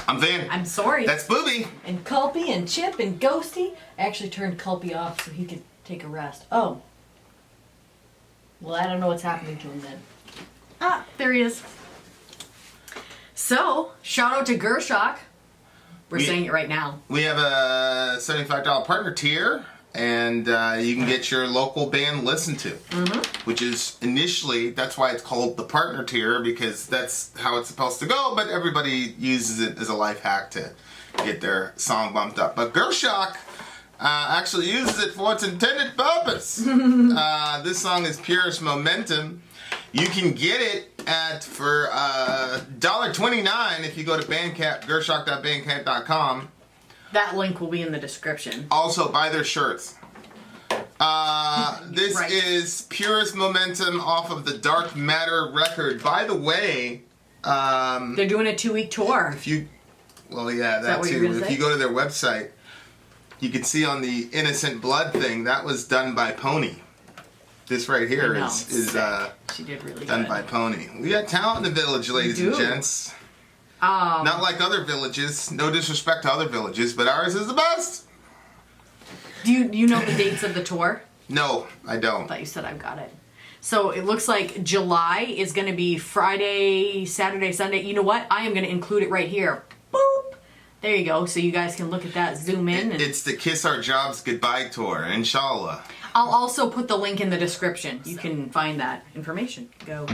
I'm Vin. I'm Sori. That's Booby. And Culpy and Chip and Ghosty. I actually turned Culpy off so he could take a rest. Oh. Well, I don't know what's happening to him then. Ah, there he is. So, shout out to rschach. We're saying it right now. We have a $75 partner tier, and you can get your local band listened to. Which is initially, that's why it's called the partner tier, because that's how it's supposed to go, but everybody uses it as a life hack to get their song bumped up. But rschach actually uses it for its intended purpose. This song is Purest Momentum. You can get it for $1.29 if you go to Bandcamp, rschach.bandcamp.com. That link will be in the description. Also, buy their shirts. This is Purest Momentum off of the Dark Matter record. By the way, they're doing a 2-week tour. If you go to their website, you can see on the Innocent Blood thing, that was done by Pony. This right here is she did really done by Pony. We got talent in the village, ladies and gents. Not like other villages. No disrespect to other villages, but ours is the best. Do you know the dates of the tour? No, I don't. I thought you said I've got it. So it looks like July is going to be Friday, Saturday, Sunday. You know what? I am going to include it right here. Boop! There you go. So you guys can look at that, zoom in. It's the Kiss Our Jobs Goodbye Tour, inshallah. I'll also put the link in the description. You can find that information. Go.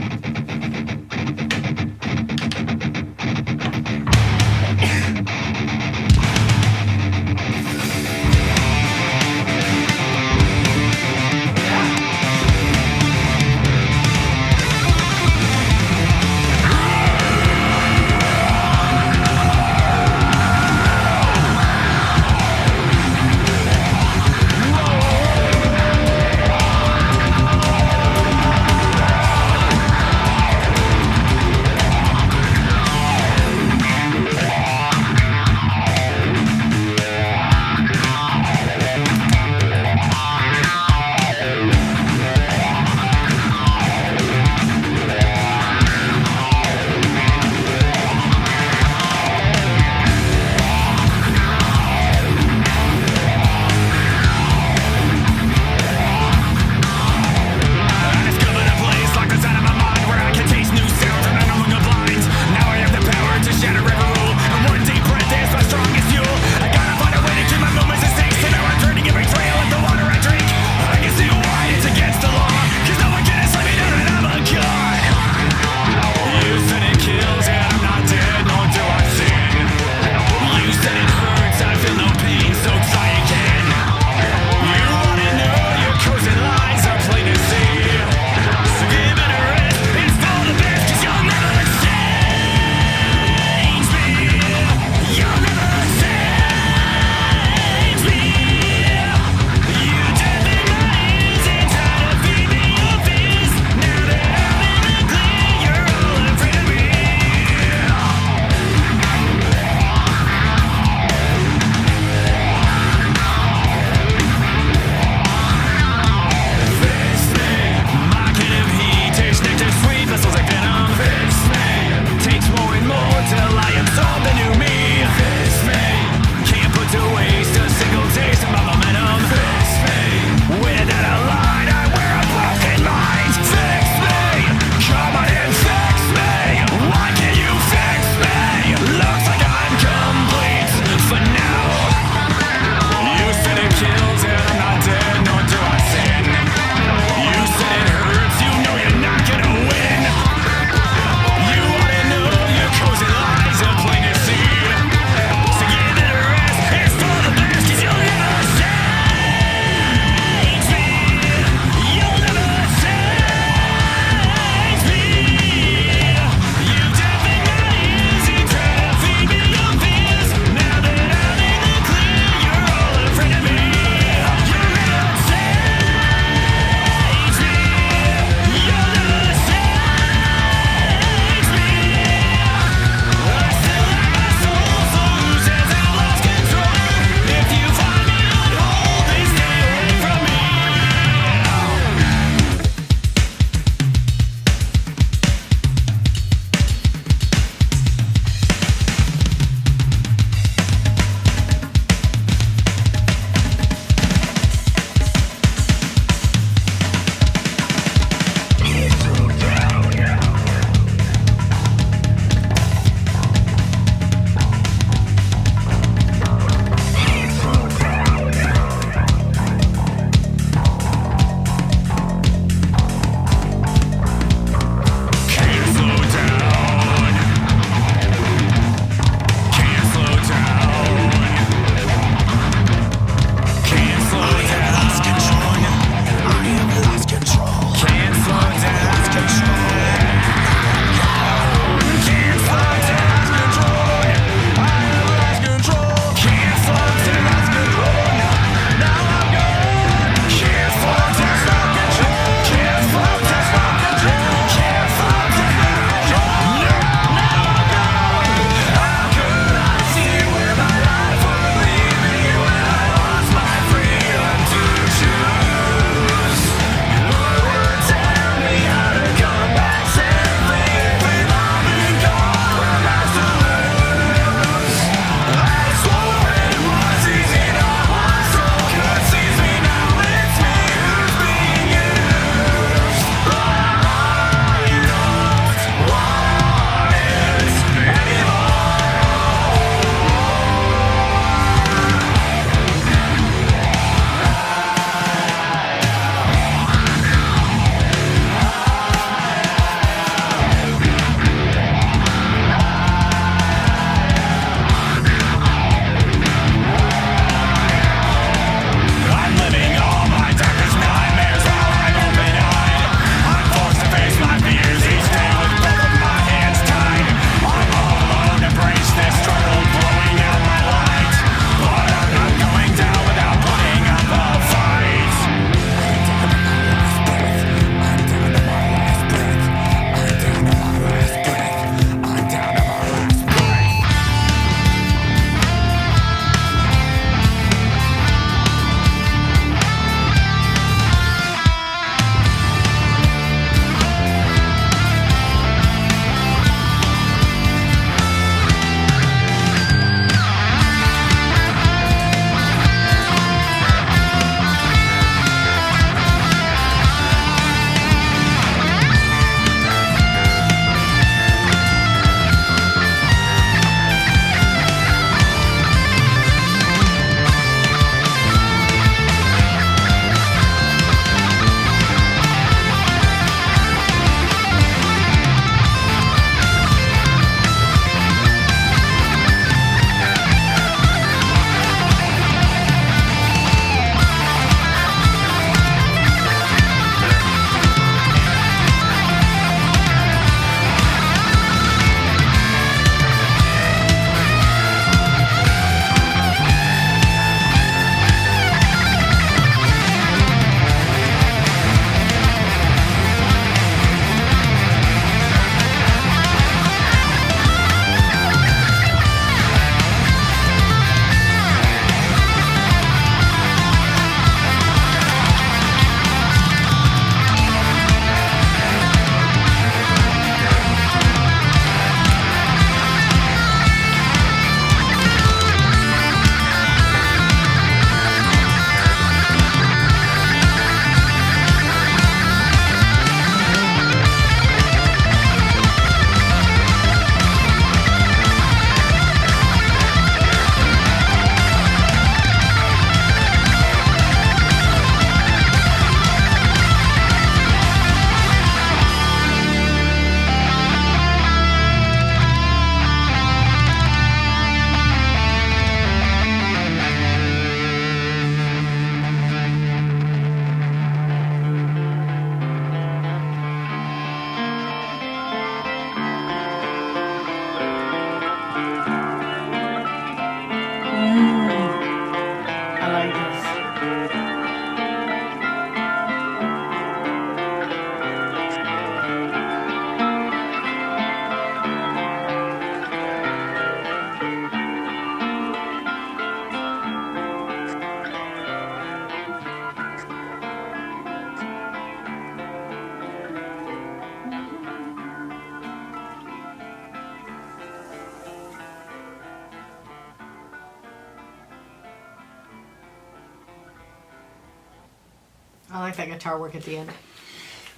I like that guitar work at the end.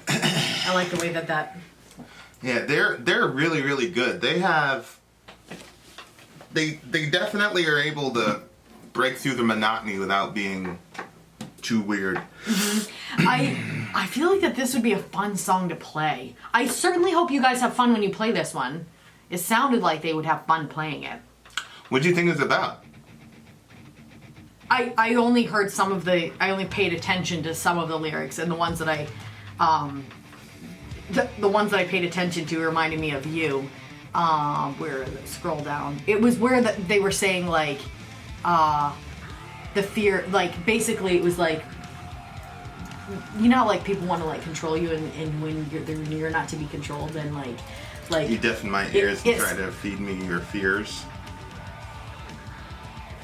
I like the way that. Yeah, they're really, really good. They definitely are able to break through the monotony without being too weird. I feel like that this would be a fun song to play. I certainly hope you guys have fun when you play this one. It sounded like they would have fun playing it. What do you think it's about? I only heard I only paid attention to some of the lyrics, and the ones that the ones that I paid attention to reminded me of you. Where is it? Scroll down. It was where they were saying like, the fear, like basically it was like, you know how, like people want to like control you, and when you're not to be controlled, and like You deafen my ears and try to feed me your fears.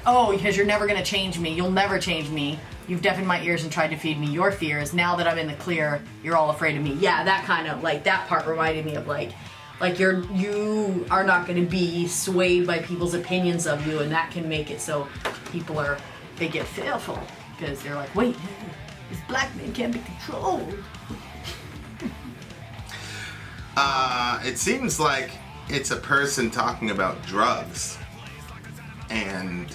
Oh, because you're never going to change me. You'll never change me. You've deafened my ears and tried to feed me your fears. Now that I'm in the clear, you're all afraid of me. Yeah, that kind of, like, that part reminded me of, like you are not going to be swayed by people's opinions of you, and that can make it so they get fearful. Because they're like, wait, this black man can't be controlled. It seems like it's a person talking about drugs. And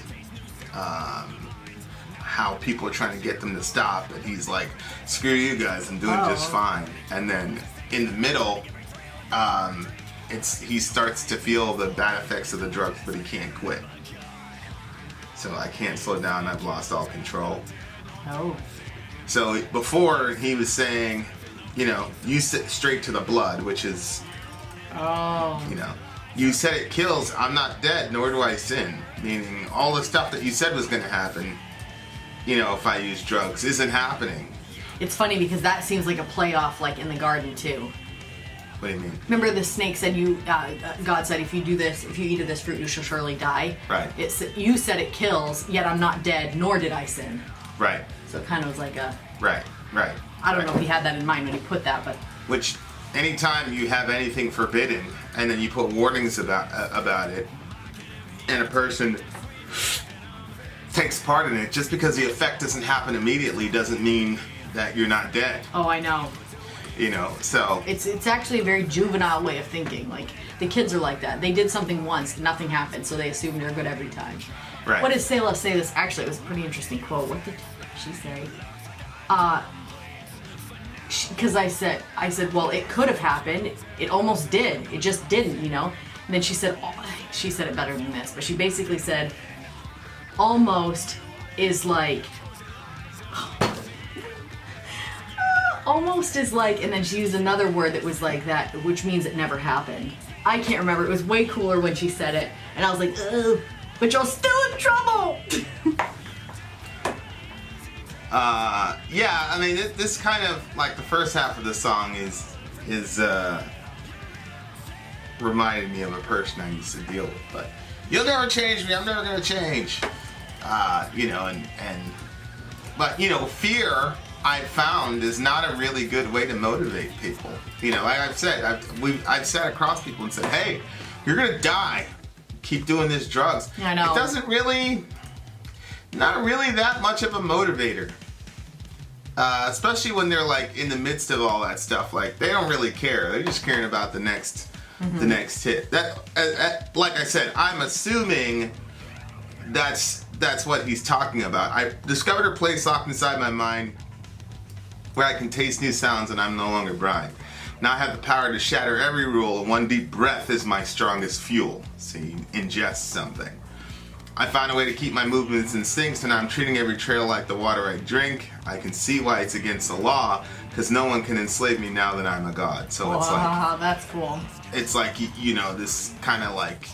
how people are trying to get them to stop, but he's like, screw you guys, I'm doing just fine. And then in the middle, he starts to feel the bad effects of the drugs, but he can't quit. So I can't slow down, I've lost all control. Oh. So before he was saying, you know, you sit straight to the blood, which is, you know, you said it kills, I'm not dead, nor do I sin. Meaning all the stuff that you said was going to happen, you know, if I use drugs, isn't happening. It's funny because that seems like a playoff, like in the garden too. What do you mean? Remember the snake said God said, if you do this, if you eat of this fruit, you shall surely die. Right. You said it kills, yet I'm not dead, nor did I sin. Right. So it kind of was like a... Right. I don't know if he had that in mind when he put that, but... Which, anytime you have anything forbidden, and then you put warnings about it, and a person takes part in it, just because the effect doesn't happen immediately doesn't mean that you're not dead. Oh, I know. You know, so... It's actually a very juvenile way of thinking. Like, the kids are like that. They did something once, nothing happened, so they assume they're good every time. Right. What did Selah say this? Actually, it was a pretty interesting quote. What did she say? Because I said, well, it could have happened. It almost did. It just didn't, you know? And then she said it better than this, but she basically said, almost is like, almost is like, and then she used another word that was like that, which means it never happened. I can't remember. It was way cooler when she said it, and I was like, ugh, but you're still in trouble! Yeah, I mean, this kind of, like, the first half of the song is reminded me of a person I used to deal with, but you'll never change me, I'm never gonna change. You know, but, you know, fear, I've found, is not a really good way to motivate people. You know, like I've said, I've sat across people and said, hey, you're gonna die. Keep doing this drugs. I know. It doesn't really, not really that much of a motivator. Especially when they're like in the midst of all that stuff. Like, they don't really care. They're just caring about the next hit. That, like I said, I'm assuming that's what he's talking about. I discovered a place locked inside my mind where I can taste new sounds and I'm no longer bride. Now I have the power to shatter every rule, and one deep breath is my strongest fuel. So you ingest something. I found a way to keep my movements in sync, so now I'm treating every trail like the water I drink. I can see why it's against the law, because no one can enslave me now that I'm a god. So it's like... that's cool. It's like, you know, this kind of like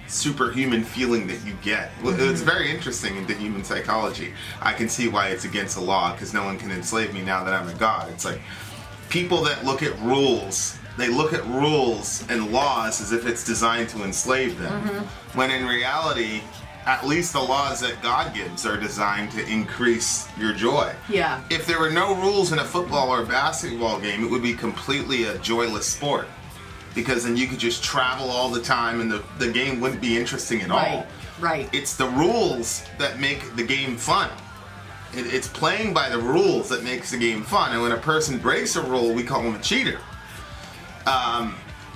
superhuman feeling that you get. It's very interesting into human psychology. I can see why it's against the law, because no one can enslave me now that I'm a god. It's like people that look at rules... They look at rules and laws as if it's designed to enslave them. When in reality, at least the laws that God gives are designed to increase your joy. Yeah. If there were no rules in a football or basketball game, it would be completely a joyless sport. Because then you could just travel all the time and the game wouldn't be interesting at all. Right. It's the rules that make the game fun. It's playing by the rules that makes the game fun. And when a person breaks a rule, we call them a cheater.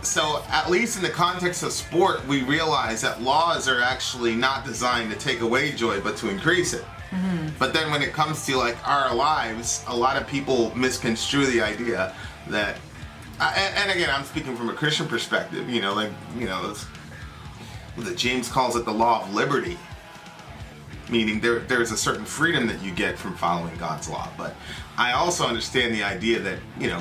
So at least in the context of sport, we realize that laws are actually not designed to take away joy, but to increase it. But then when it comes to like our lives, a lot of people misconstrue the idea that, and again, I'm speaking from a Christian perspective, that James calls it the law of liberty. Meaning there's a certain freedom that you get from following God's law. But I also understand the idea that,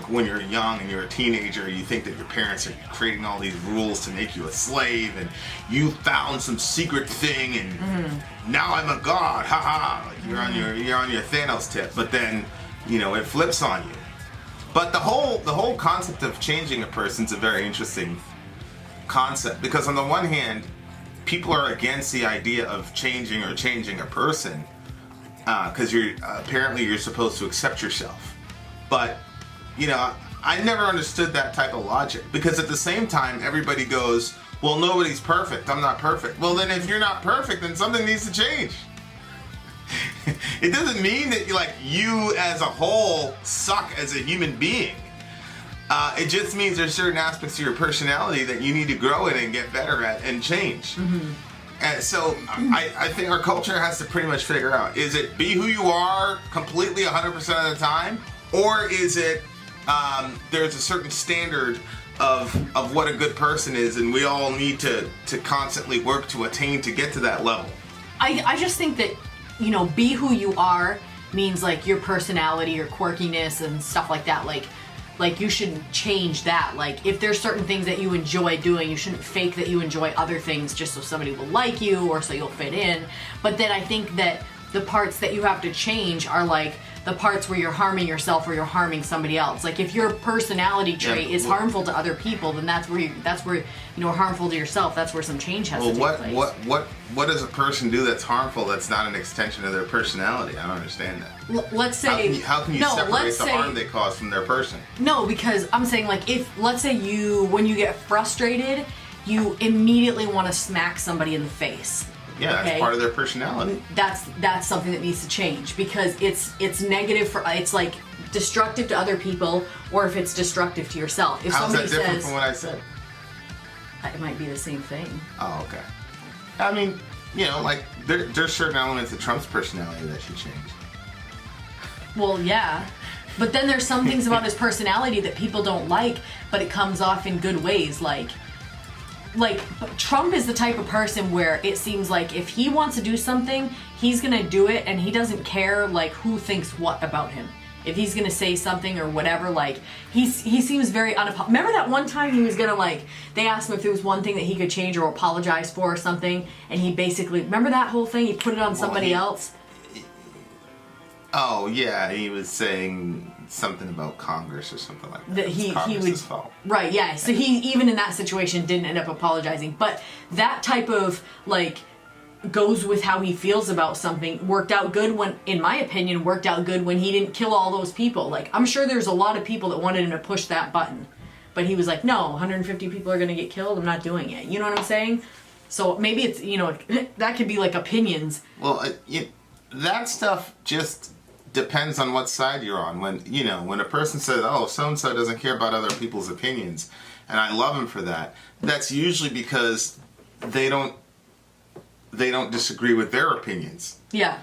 when you're young and you're a teenager, you think that your parents are creating all these rules to make you a slave, and you found some secret thing, and now I'm a god, haha. Like you're on your Thanos tip, but then, it flips on you. But the whole concept of changing a person's a very interesting concept, because on the one hand, people are against the idea of changing a person because you're supposed to accept yourself. But I never understood that type of logic, because at the same time everybody goes, well, nobody's perfect, I'm not perfect. Well, then if you're not perfect, then something needs to change. It doesn't mean that you as a whole suck as a human being. It just means there's certain aspects of your personality that you need to grow in and get better at and change. And so I think our culture has to pretty much figure out, is it be who you are completely 100% of the time? Or is it there's a certain standard of what a good person is, and we all need to constantly work to attain to get to that level? I just think that, be who you are means like your personality, your quirkiness and stuff like that. Like you shouldn't change that. Like if there's certain things that you enjoy doing, you shouldn't fake that you enjoy other things just so somebody will like you or so you'll fit in. But then I think that the parts that you have to change are like the parts where you're harming yourself or you're harming somebody else. Like if your personality trait is harmful to other people, then that's where harmful to yourself. That's where some change has to take place. What does a person do that's harmful that's not an extension of their personality? I don't understand that. Let's say how can you separate the harm they cause from their person? No, because I'm saying like let's say when you get frustrated, you immediately want to smack somebody in the face. Yeah, that's part of their personality. That's something that needs to change, because it's negative it's like destructive to other people, or if it's destructive to yourself. If How's somebody that different says, from what I said? It might be the same thing. Oh, okay. I mean, there's certain elements of Trump's personality that should change. Well, yeah. But then there's some things about his personality that people don't like, but it comes off in good ways, like Trump is the type of person where it seems like if he wants to do something, he's gonna do it, and he doesn't care like who thinks what about him. If he's gonna say something or whatever, like he seems very Remember that one time he was gonna they asked him if there was one thing that he could change or apologize for or something, and he basically, remember that whole thing? He put it on somebody else. Oh yeah, he was saying something about Congress or something like that. That he Congress's fault. Right, yeah. So he, even in that situation, didn't end up apologizing. But that type of goes with how he feels about something worked out good when he didn't kill all those people. Like, I'm sure there's a lot of people that wanted him to push that button, but he was like, no, 150 people are going to get killed, I'm not doing it. You know what I'm saying? So maybe it's, that could be like opinions. Well, that stuff just depends on what side you're on. When a person says, oh, so-and-so doesn't care about other people's opinions, and I love him for that, that's usually because they don't disagree with their opinions. Yeah.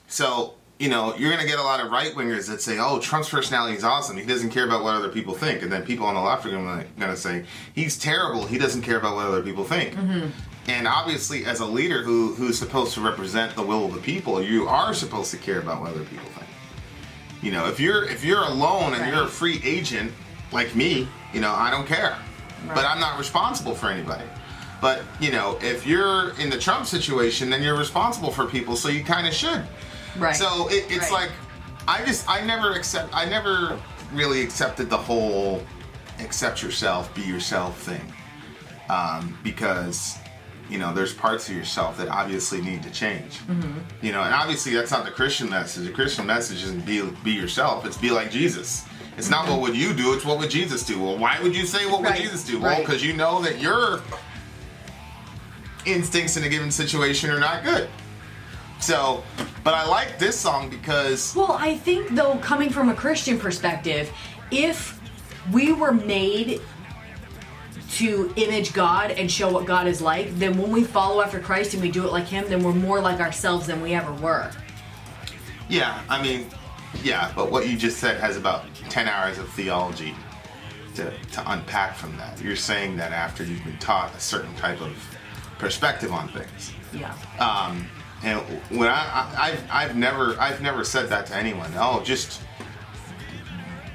So, you're going to get a lot of right-wingers that say, oh, Trump's personality is awesome, he doesn't care about what other people think. And then people on the left are going to say, he's terrible, he doesn't care about what other people think. Mm-hmm. And obviously, as a leader who's supposed to represent the will of the people, you are supposed to care about what other people think. If you're alone and you're a free agent like me, I don't care. Right. But I'm not responsible for anybody. But, if you're in the Trump situation, then you're responsible for people, so you kind of should. Right. So it's right. I never really accepted the whole accept yourself, be yourself thing. Because there's parts of yourself that obviously need to change. Mm-hmm. And obviously that's not the Christian message. The Christian message isn't be yourself, it's be like Jesus. It's not what would you do, it's what would Jesus do. Well, why would you say what would Jesus do? Well, because you know that your instincts in a given situation are not good. So, but I like this song because... Well, I think, though, coming from a Christian perspective, if we were made to image God and show what God is like, then when we follow after Christ and we do it like Him, then we're more like ourselves than we ever were. Yeah, I mean, yeah, but what you just said has about 10 hours of theology to unpack from that. You're saying that after you've been taught a certain type of perspective on things. Yeah. And when I've never said that to anyone. Oh, just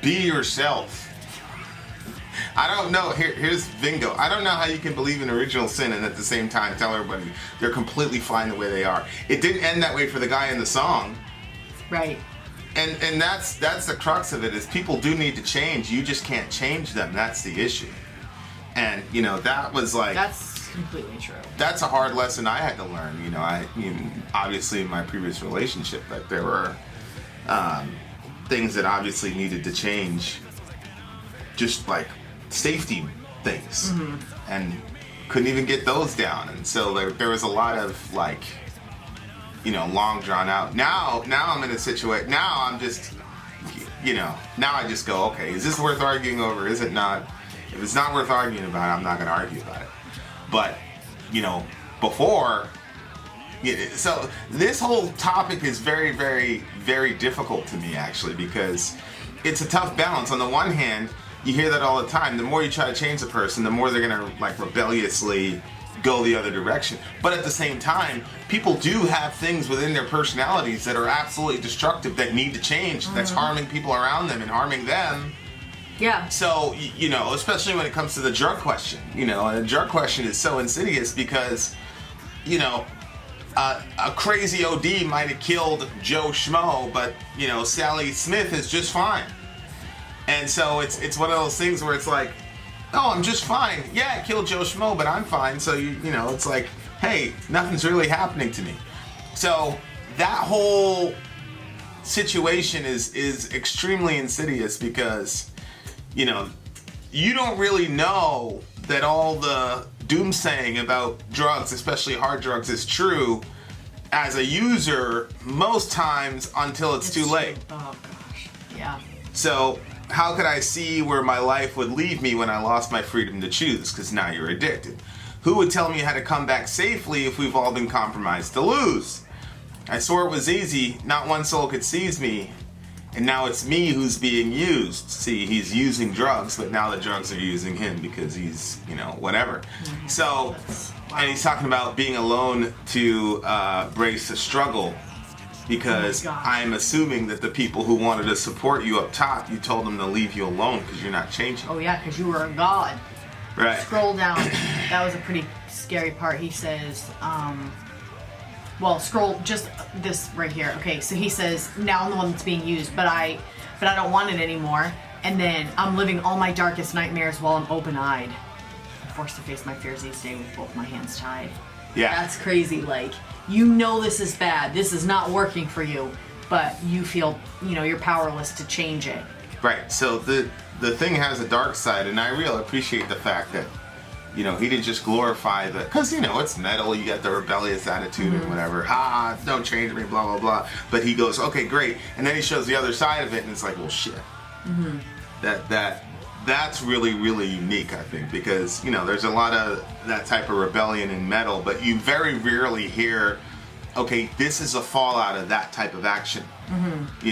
be yourself. I don't know. Here's Vingo. I don't know how you can believe in original sin and at the same time tell everybody they're completely fine the way they are. It didn't end that way for the guy in the song. Right. And that's the crux of it, is people do need to change. You just can't change them. That's the issue. And that was like, that's completely true. That's a hard lesson I had to learn. Obviously in my previous relationship, that there were things that obviously needed to change, just like safety things, and couldn't even get those down. And so there was a lot of like, long drawn out. Now I'm in a situation. Now I'm just, now I just go, okay, is this worth arguing over? Is it not? If it's not worth arguing about, I'm not going to argue about it. But, before, so this whole topic is very, very, very difficult to me, actually, because it's a tough balance. On the one hand, you hear that all the time. The more you try to change the person, the more they're going to like rebelliously go the other direction. But at the same time, people do have things within their personalities that are absolutely destructive, that need to change, that's harming people around them and harming them. Yeah. So, especially when it comes to the drug question, and the drug question is so insidious because, a crazy OD might have killed Joe Schmo, but, Sally Smith is just fine. And so it's one of those things where it's like, oh, I'm just fine. Yeah, I killed Joe Schmo, but I'm fine. So, it's like, hey, nothing's really happening to me. So that whole situation is extremely insidious because, you don't really know that all the doomsaying about drugs, especially hard drugs, is true as a user most times until it's too late. Oh, gosh. Yeah. So how could I see where my life would leave me when I lost my freedom to choose? Because now you're addicted. Who would tell me how to come back safely if we've all been compromised to lose? I swore it was easy, not one soul could seize me, and now it's me who's being used. See, he's using drugs, but now the drugs are using him because he's, whatever. Mm-hmm. So, and he's talking about being alone to brace the struggle. Because I'm assuming that the people who wanted to support you up top, you told them to leave you alone because you're not changing. Oh yeah, because you were a god. Right. Scroll down. That was a pretty scary part. He says, scroll just this right here. Okay, so he says, now I'm the one that's being used, but I don't want it anymore. And then I'm living all my darkest nightmares while I'm open-eyed. I'm forced to face my fears each day with both my hands tied. Yeah. That's crazy. Like, this is bad. This is not working for you, but you feel, you're powerless to change it. Right. So the thing has a dark side, and I really appreciate the fact that, he didn't just glorify because, it's metal, you got the rebellious attitude and whatever. Don't change me, blah, blah, blah. But he goes, okay, great. And then he shows the other side of it, and it's like, well, shit. Mm-hmm. That's really, really unique, I think, because, there's a lot of that type of rebellion in metal, but you very rarely hear, okay, this is a fallout of that type of action. Mm-hmm.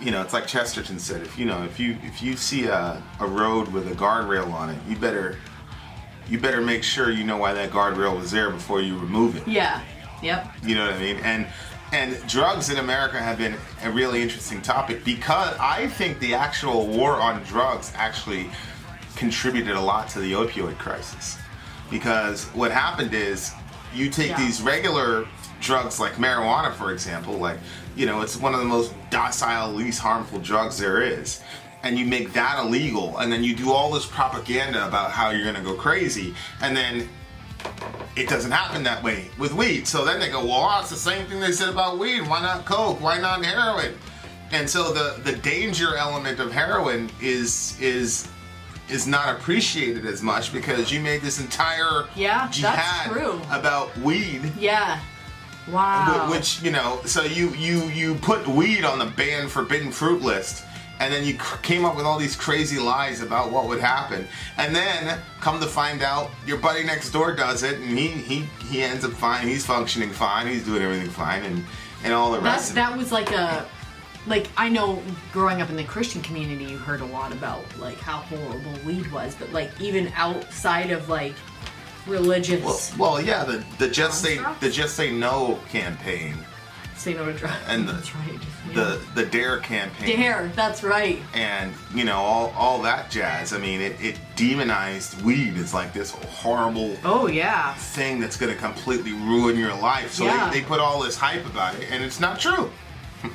It's like Chesterton said, if you see a road with a guardrail on it, you better make sure you know why that guardrail was there before you remove it. Yeah. Yep. You know what I mean? And drugs in America have been a really interesting topic because I think the actual war on drugs actually contributed a lot to the opioid crisis. Because what happened is you take these regular drugs like marijuana, for example, like, it's one of the most docile, least harmful drugs there is. And you make that illegal, and then you do all this propaganda about how you're gonna go crazy, and then it doesn't happen that way with weed. So then they go, well, it's the same thing they said about weed. Why not coke? Why not heroin? And so the danger element of heroin is is not appreciated as much because you made this entire that's jihad true. about weed. Yeah. Wow. Which, you know, so you put weed on the banned forbidden fruit list, and then you came up with all these crazy lies about what would happen, and then come to find out your buddy next door does it, and he ends up fine. He's functioning fine. He's doing everything fine, and all the rest. That was like I know growing up in the Christian community, you heard a lot about like how horrible weed was, but like even outside of like religious. Well, yeah, the just say no campaign. Say no to drugs. And that's right. The Dare campaign. Dare, that's right. And you know all that jazz. I mean, it demonized weed as like this horrible thing that's going to completely ruin your life. So they put all this hype about it, and it's not true.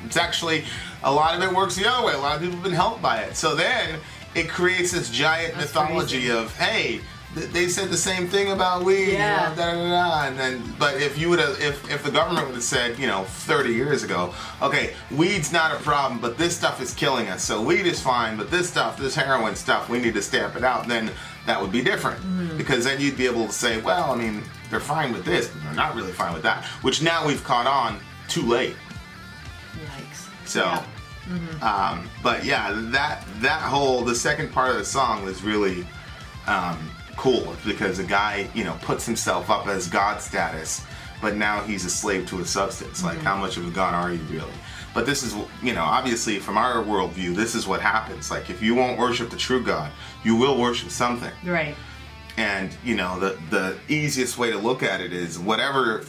It's actually, a lot of it works the other way. A lot of people have been helped by it. So then it creates this giant mythology of, hey, they said the same thing about weed, you know, and then, but if you would have, if the government would have said, you know, 30 years ago, okay, weed's not a problem, but this stuff is killing us, so weed is fine, but this stuff, this heroin stuff, we need to stamp it out, then that would be different, because then you'd be able to say, well, I mean, they're fine with this, but they're not really fine with that, which now we've caught on too late. Yikes. So, but yeah, that whole, the second part of the song was really cool, because the guy, you know, puts himself up as God status, but now he's a slave to a substance. Like, how much of a God are you really? But this is, you know, obviously from our worldview, this is what happens. Like, if you won't worship the true God, you will worship something. Right. And, you know, the easiest way to look at it is whatever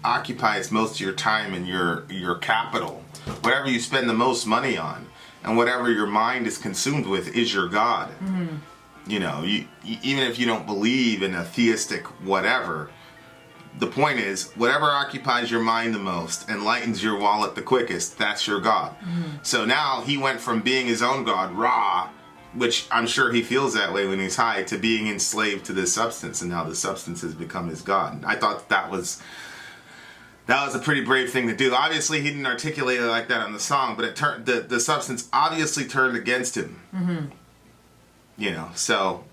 occupies most of your time and your capital, whatever you spend the most money on, and whatever your mind is consumed with is your God. You know, even if you don't believe in a theistic whatever, the point is, whatever occupies your mind the most and lightens your wallet the quickest, that's your God. So now he went from being his own God, Ra, which I'm sure he feels that way when he's high, to being enslaved to this substance, and now the substance has become his God. I thought that was a pretty brave thing to do. Obviously, he didn't articulate it like that on the song, but it turned the substance obviously turned against him. You know, so,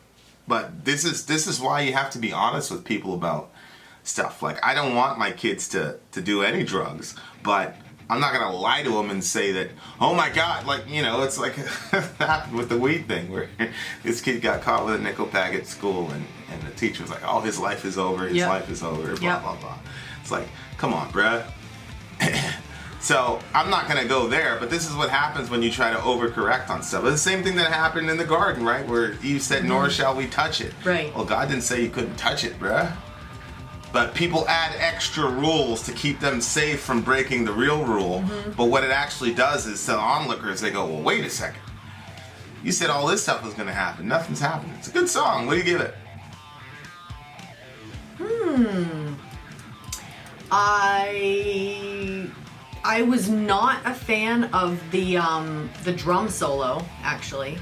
but this is why you have to be honest with people about stuff. Like, I don't want my kids to do any drugs, but I'm not gonna lie to them and say that, oh my God, like, you know, it's like happened with the weed thing, where this kid got caught with a nickel pack at school, and the teacher was like, oh, his life is over, his life is over, blah blah blah. It's like, come on, bruh. So I'm not going to go there, but this is what happens when you try to overcorrect on stuff. It's the same thing that happened in the garden, right? Where Eve said, nor shall we touch it. Right. Well, God didn't say you couldn't touch it, bruh. But people add extra rules to keep them safe from breaking the real rule. But what it actually does is, to onlookers, they go, well, wait a second. You said all this stuff was going to happen. Nothing's happening. It's a good song. What do you give it? I was not a fan of the drum solo, actually,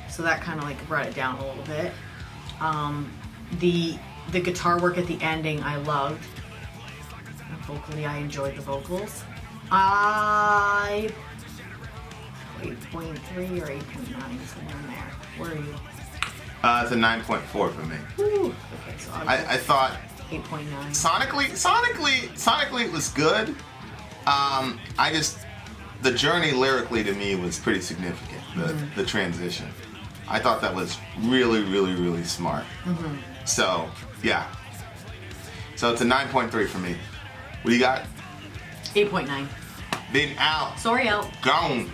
so that kind of like brought it down a little bit. The guitar work at the ending I loved. Vocally, I enjoyed the vocals. 8.3 or 8.9, somewhere in there. Where are you? It's a 9.4 for me. Woo. Okay, so I thought 8.9. Sonically it was good. The journey lyrically to me was pretty significant. The transition, I thought that was really, really, really smart. So yeah, so it's a 9.3 for me. What do you got? 8.9. Vin out. Sori out. Gone.